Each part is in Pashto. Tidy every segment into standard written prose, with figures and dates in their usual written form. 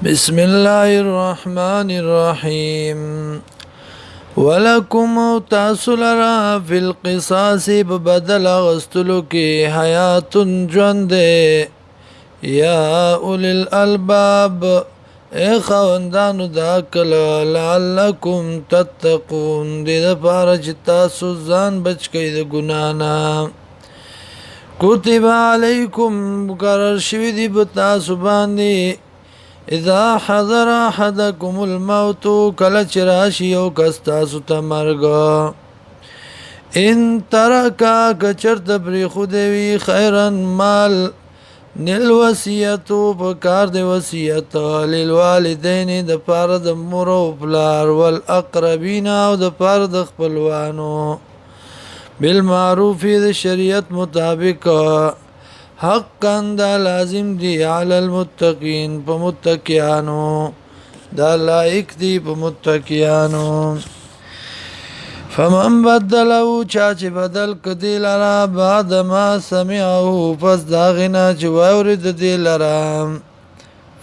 بسم الله الرحمن الرحيم ولكم تاسو لرا فی القصاص بدل غستلو کی حیات ژوند یا اولی الالباب اے خوندانو دا عقل لعلکم تتقون دې دپاره چې تاسو ځان بچ کئ د ګناه نه کتب علیکم مقرر شوي دي په تاسو باندې اذا حضر احدكم الموت کله چې راشي یو کس تاسو ته مرګ ان ترکا کچرته پرېښودی وي خیرا مال نل وصیتو په کار د وصیت للوالدین د پاره د مور او پلار والاقربین او د پاره د خپلوانو بالمعروف د شریعت مطابق حقا دا لازم دی علی المتقین په متقیانو دا لایق دی په متقیانو فمن بدلو چاچ بدل کدی لرا بعد ما سمعه پس داغنا چې واورید دی لرا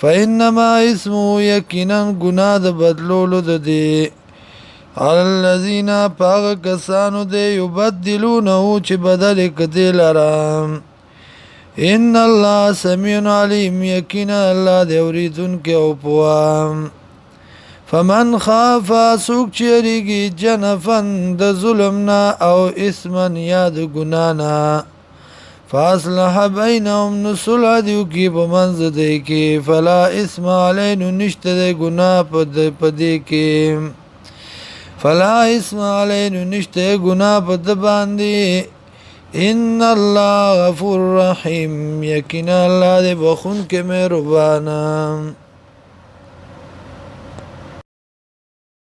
فانما اسمه یقینا گناه د بدلولو د دی علی الذین پاک کسانو دی یبدلونه چې بدل کدی لرا ان الله سمیع علیم یقینا الله دی اوریدونکی او پوه فمن خاف سوک چیریږي جنفا د ظلمنا او اسما یا د ګنانا فاصلح بینهم نو صلح دیو کی په منځ دی کې فلا اسم علی نو نشته د ګناه په دی کې فلا اسم علی نو نشته ګناه په د باندې ان الله غفور رحیم یقینا الله دې بخون کې مهربان